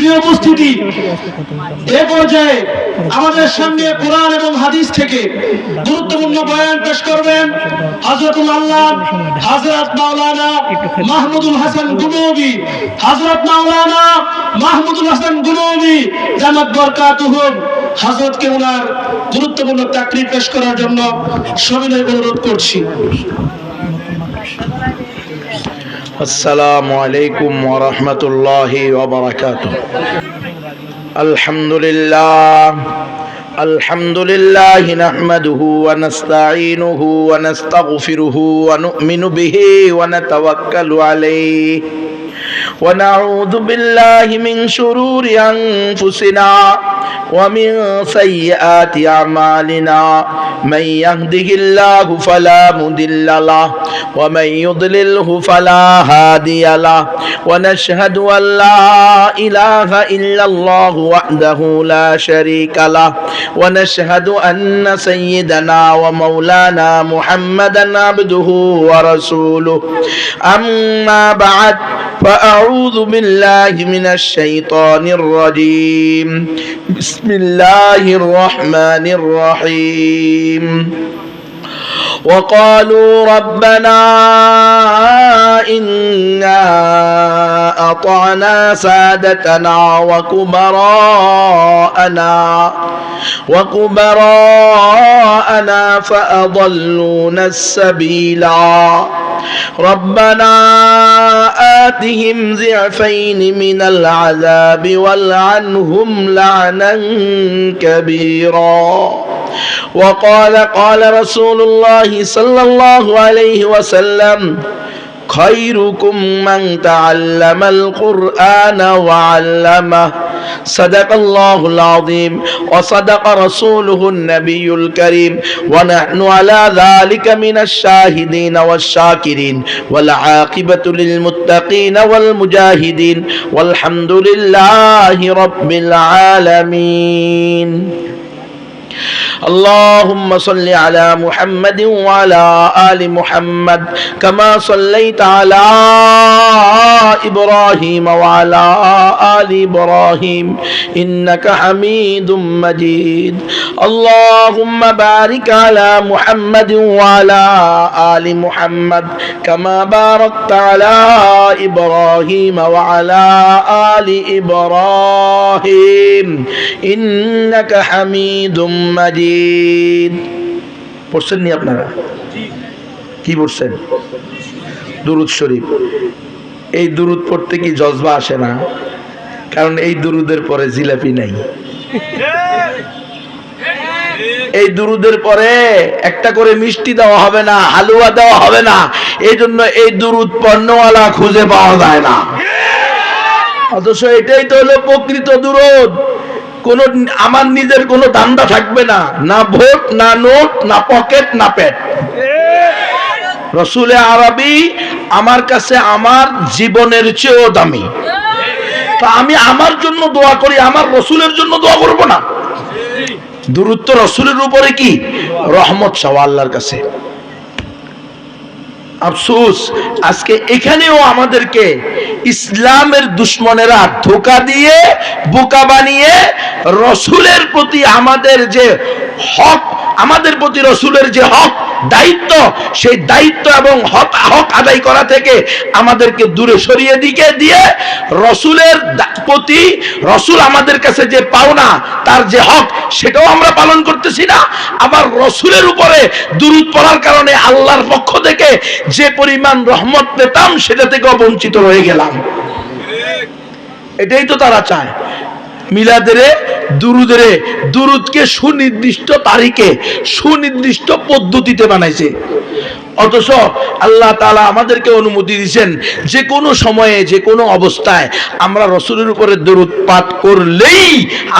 প্রিয় উপস্থিতি, এ পর্যায়ে আমাদের সঙ্গে কোরআন এবং হাদিস থেকে গুরুত্বপূর্ণ বয়ান পেশ করবেন হযরতুল আল্লাহ হযরত মাওলানা মাহমুদুল হাসান গুনবী, হযরত মাওলানা মাহমুদুল হাসান গুনবী জামাত বরকাতুহুম। হযরতকে ওনার গুরুত্বপূর্ণ তাকরীর পেশ করার জন্য সবিনয় অনুরোধ করছি। আসসালামু আলাইকুম ওয়া রাহমাতুল্লাহি ওয়া বারাকাতুহু। আলহামদুলিল্লাহ নাহমাদুহু ওয়া নাস্তাঈনুহু ওয়া নাস্তাগফিরুহু ওয়া নু'মিনু বিহি ওয়া নাতাওয়াক্কালু আলাইহি ওয়া নাউযু বিল্লাহি মিন শুরুরি আনফুসিনা ওয়া মিন সাইয়্যাতি আমালিনা মান ইয়াহদিহিল্লাহু ফালা মুদিল্লা লাহু ওয়া মান ইউদ্লিলহু ফালা হাদিয়া লাহু ওয়া নাশহাদু আন লা ইলাহা ইল্লাল্লাহু ওয়াহদাহু লা শারীকা লাহু ওয়া নাশহাদু আন্না সাইয়্যিদানা ওয়া মাওলানা মুহাম্মাদান আবদুহু ওয়া রাসূলুহু। আম্মা বা'দ فأعوذ بالله من الشيطان الرجيم. بسم الله الرحمن الرحيم. وقالوا ربنا إنا أطعنا سادتنا وكبراءنا فأضلونا السبيلا ربنا آتهم ضعفين من العذاب والعنهم لعنا كبيرا. قال رسول الله صلى الله عليه وسلم خيركم من تعلم القرآن وعلمه. صدق الله العظيم وصدق رسوله النبي الكريم ونحن على ذلك من الشاهدين والشاكرين والعاقبة للمتقين والمجاهدين والحمد لله رب العالمين. اللهم صل على محمد وعلى آل محمد كما صليت على إبراهيم وعلى آل إبراهيم إنك حميد مجيد. اللهم بارك على محمد وعلى آل محمد كما باركت على إبراهيم وعلى آل إبراهيم إنك حميد مجيد. পড়ছেন নি আপনারা? কি পড়ছেন? দুরূদ শরীফ। এই দুরূদ পড়তে কি জজবা আসে না? কারণ এই দুরূদের পরে জিলাপি নাই, এই দুরূদের পরে একটা করে মিষ্টি দেওয়া হবে না, হালুয়া দেওয়া হবে না। এই জন্য এই দুরূদ পণ্যওয়ালা খুঁজে পাওয়া যায় না। অথচ এটাই তো হলো প্রকৃত দুরূদ। কোন আমার নিজের কোনো ধান্দা থাকবে না, না ভোট, না নোট, না পকেট, না পেট। রসুলে আরবি আমার কাছে আমার জীবনের চেয়েও দামি। তা আমি আমার জন্য দোয়া করি, আমার রসুলের জন্য দোয়া করব না? দুরূদ তো রসুলের উপরে কি রহমত চাওয়া আল্লাহর কাছে। আফসোস আজকে এখানেও আমাদেরকে ইসলামের দুশমনেরা ধোঁকা দিয়ে বোকা বানিয়ে রসুলের প্রতি আমাদের যে হক, আমাদের প্রতি রসুলের যে হক দায়িত্ব, সেই দায়িত্ব এবং হক আদায় করা থেকে আমাদেরকে দূরে সরিয়ে দিয়ে রসুলের প্রতি, রসুল আমাদের কাছে যে পাওনা, তার যে হক, সেটাও আমরা পালন করতেছি না। আবার রসুলের উপরে দুরূদ পড়ার কারণে আল্লাহর পক্ষ থেকে যে পরিমাণ রহমত পেতাম সেটা থেকেও বঞ্চিত হয়ে গেলাম। এটাই তো তারা চায়। মিলাদেরে দুরুদেরে দুরুদকে সুনির্দিষ্ট তারিখে সুনির্দিষ্ট পদ্ধতিতে বানাইছে। অথচ আল্লাহ তাআলা আমাদেরকে অনুমতি দিয়েছেন যে কোনো সময়ে যে কোনো অবস্থায় আমরা রসুলের উপরে দরুদ পাঠ করলেই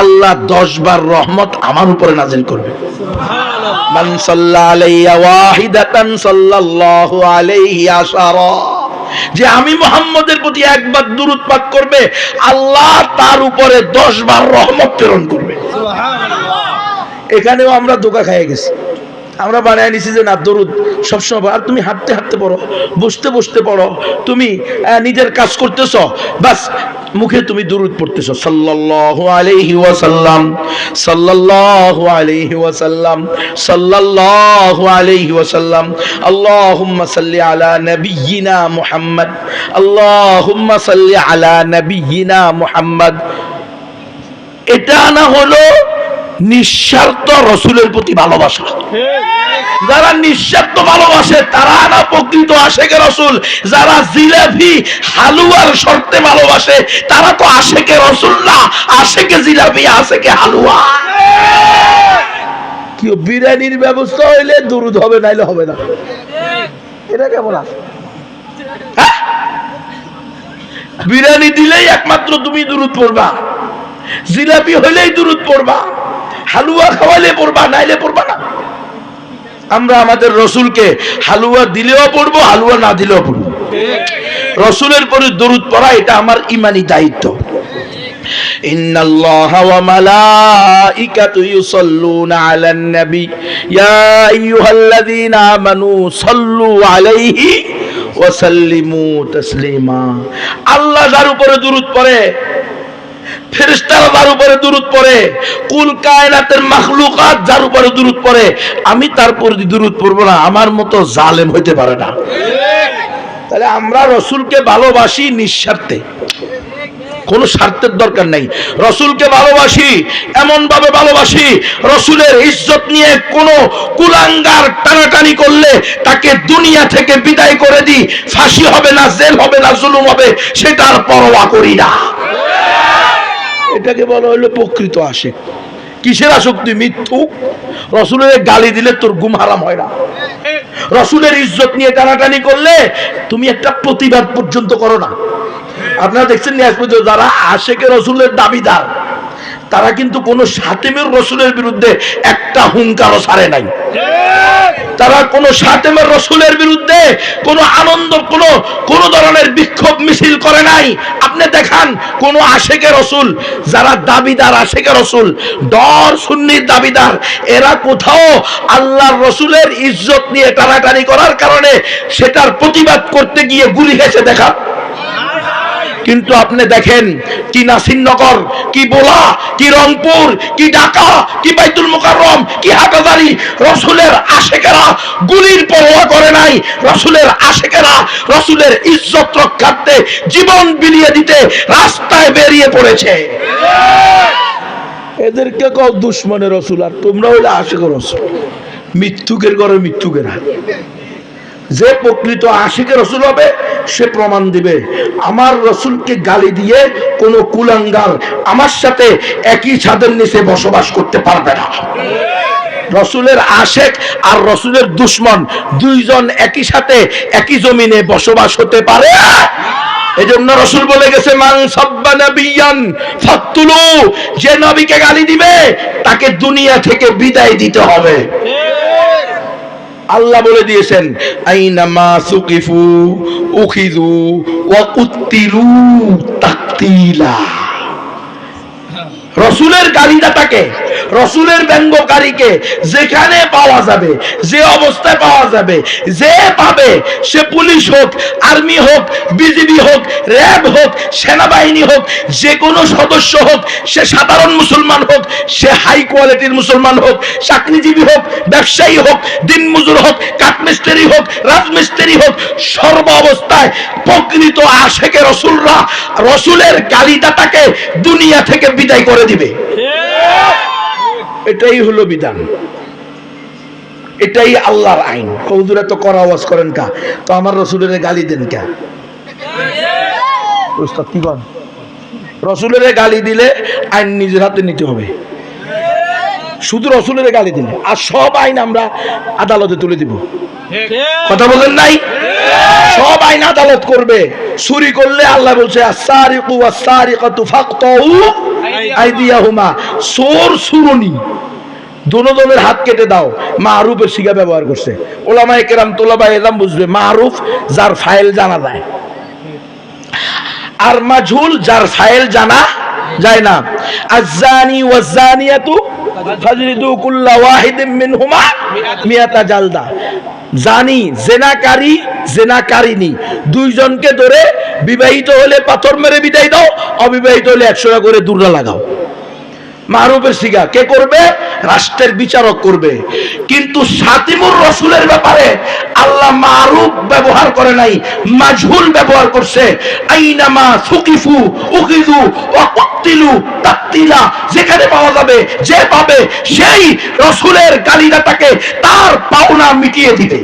আল্লাহ 10 বার রহমত আমার উপরে নাজিল করবে। মান সাল্লা আলাইয়া ওয়াহিদাতান সাল্লাল্লাহু আলাইহি আশারা। যে আমি মুহাম্মদের প্রতি একবার দুরূদ পাঠ করবে, আল্লাহ তার উপরে 10 বার রহমত প্রেরণ করবে। সুবহানাল্লাহ। এখানেও আমরা ধোঁকা খেয়ে গেছি। আমরা বানায় নিছি যে না, দরুদ সবসময়, আর তুমি হাঁটতে হাঁটতে পড়ো, বসতে বসতে পড়ো, তুমি নিজের কাজ করতেছ, বাস মুখে তুমি দুরূদ পড়তেছো সাল্লাল্লাহু আলাইহি ওয়াসাল্লাম, সাল্লাল্লাহু আলাইহি ওয়াসাল্লাম, সাল্লাল্লাহু আলাইহি ওয়াসাল্লাম, আল্লাহুম্মা সাল্লি আলা নাবিয়িনা মুহাম্মদ, আল্লাহুম্মা সাল্লি আলা নাবিয়িনা মুহাম্মদ। এটা না হলো নিঃস্বার্থ রাসূলের প্রতি ভালোবাসা। যারা নিঃস্বার্থ ভালোবাসে তারা না প্রকৃত আশেকে রাসূল। যারা জিলাপি হালুয়ার শর্তে ভালোবাসে তারা তো আশেকে রাসূল না, আশেকে জিলাপি, আশেকে হালুয়া। কি বিরিয়ানির ব্যবস্থা হইলে দুরূদ হবে, নাইলে হবে না। এটা কেমন আছে? বিরিয়ানি দিলেই একমাত্র তুমি দুরূদ পড়বা, জিলাপি হইলেই দুরূদ পড়বা, হালুয়া খাওয়াইলে পড়বা, নাইলে পড়বা না। আমরা আমাদের রসুলকে হালুয়া দিলেও পড়বো, হালুয়া না দিলেও পড়বো। রসুলের পরে দরুদ পড়া এটা আমার ঈমানি দায়িত্ব। ইন্নাল্লাহা ওয়া মালাইকাতুহু ইউসাল্লুনা আলান নবী ইয়া আইয়ুহাল্লাযীনা আমানু সাল্লু আলাইহি ওয়া সাল্লিমু তাসলিমা। আল্লাহ যার উপরে দরুদ পড়ে, ফেরেশতারা যার উপরে দুরূদ পড়ে, কুল কায়নাতের মাখলুকাত যার উপরে দুরূদ পড়ে, আমি তার উপরে দুরূদ পড়ব না, আমার মতো জালেম হইতে পারে না। তাহলে আমরা রসুলকে ভালোবাসি নিঃস্বার্থে, কোনো স্বার্থের দরকার নাই। রসুলকে ভালোবাসি এমন ভাবে ভালোবাসি, রসুলের ইজ্জত নিয়ে কোনো কুলাঙ্গার টানাটানি করলে তাকে দুনিয়া থেকে বিদায় করে দিই, ফাঁসি হবে না, জেল হবে না, জুলুম হবে, সেটার পরোয়া করি না। এটাকে বলা হলো প্রকৃত আশিক। কিসের আসক্তি? মিথ্যুক। রসুলের গালি দিলে তোর ঘুম হারাম হয় না, রসুলের ইজ্জত নিয়ে টানাটানি করলে তুমি একটা প্রতিবাদ পর্যন্ত করো না। আপনারা দেখছেন যারা আশেকে রসুলের দাবিদার তারা কিন্তু কোন সাতেমের রসুলের বিরুদ্ধে একটা হুঙ্কারও ছাড়ে নাই। তারা কোন সাতেমের রসুলের বিরুদ্ধে কোন আনন্দ কোন ধরনের বিক্ষোভ মিছিল করে নাই। আপনি দেখান কোন আশেকে রসুল, যারা দাবিদার আশেকে রসুল, ডর সুন্নির দাবিদার, এরা কোথাও আল্লাহর রসুলের ইজ্জত নিয়ে টানাটানি করার কারণে সেটার প্রতিবাদ করতে গিয়ে গুলি খেয়েছে দেখা। কিন্তু আপনি দেখেন কি নাসিরনগর, কি বোলা, কি রংপুর, কি ঢাকা, কি বাইতুল মুকাররম, কি হাটহাজারী, রসুলের আশেকেরা গুলির পরোয়া করে নাই। রসুলের আশেকেরা রসুলের ইজ্জত রক্ষার্থে জীবন বিলিয়ে দিতে রাস্তায় বেরিয়ে পড়েছে। এদেরকে কও দুশমনের রসুল, আর তোমরা হইলে আশেকের রসুল। মৃত্যুকের ঘরে মৃত্যুকেরা। যে প্রকৃত আশিকে রসুল হবে সে প্রমাণ দিবে আমার রসুলকে গালি দিয়ে কোন কুলাঙ্গার আমার সাথে একই ছাদের নিচে বসবাস করতে পারবে না। রসুলের আশেক আর রসুলের দুশমন দুইজন একই সাথে একই জমিনে বসবাস হতে পারে। এজন্য রসুল বলে গেছে মান সাব্বা নাবিয়ান ফাকতুলু, যে নবীকে গালি দিবে তাকে দুনিয়া থেকে বিদায় দিতে হবে। আল্লাহ বলে দিয়েছেন আইনামা সুকিফু উখিযু ওয়া কুতিলু তাকতিলা। রসুলের গালিদাতাকে, রসুলের ব্যঙ্গকারীকে যেখানে পাওয়া যাবে, যে অবস্থায় পাওয়া যাবে, যে পাবে, সে পুলিশ হোক, আর্মি হোক, বিজিবি হোক, র্যাব হোক, সেনাবাহিনী হোক, যে কোনো সদস্য হোক, সে সাধারণ মুসলমান হোক, সে হাই কোয়ালিটির মুসলমান হোক, চাকরিজীবী হোক, ব্যবসায়ী হোক, দিনমজুর হোক, কাঠমিস্ত্রি হোক, রাজমিস্ত্রি হোক, সর্ব অবস্থায় প্রকৃত আশেকে রসুলরা রসুলের গালিদাতাকে দুনিয়া থেকে বিদায় করে দিবে। এটাই হলো বিধান, এটাই আল্লাহর আইন। হুজুর এত করা আওয়াজ করেন কা, তো আমার রসুলের গালি দেন কা? উস্তাদ কি বলেন? রসুলের গালি দিলে আইন নিজের হাতে নিতে হবে, শুধু রসুলের গালি দিলে, আর সব আইন আমরা আদালতে তুলে দিব। কথা বলেন নাই? সব আইন আদালত করবে। চুরি করলে আল্লাহ বলছে আস-সারিকু ওয়াস-সারিকাতু ফাকতাউ আইদিয়াহুমা, চোর চুরনি দোনোজনের হাত কেটে দাও। মারুফের শিখা ব্যবহার করছে। ওলামায়ে কেরাম তোলাবায়ে ইলম বুঝবে মারুফ যার ফাইল জানা যায়, আর মাজহুল যার ফাইল জানা যায় না। আয-যানি ওয়াজ-যানিয়াতু ফাজলিদু কুল্লা ওয়াহিদিন মিনহুমা মিয়াতা জালদা। জানি জেনাকারী জেনাকারিনী দুইজনকে ধরে বিবাহিত হলে পাথর মেরে বিদায় দাও, অবিবাহিত হলে 100 টাকা করে দুর্রা লাগাও। মারুফের সিগা কে করবে? রাষ্ট্রের বিচারক করবে। কিন্তু সাতিমুর রসুলের ব্যাপারে আল্লাহ মারুফ ব্যবহার করে নাই, মাজহুল ব্যবহার করছে। আইনামা সুকিফু উকিদু ওয়া কুতিলু তাকতিলা, যেখানে পাওয়া যাবে, যে পাবে সেই রসুলের গালিদাটাকে তার পাওনা মিটিয়ে দিবে।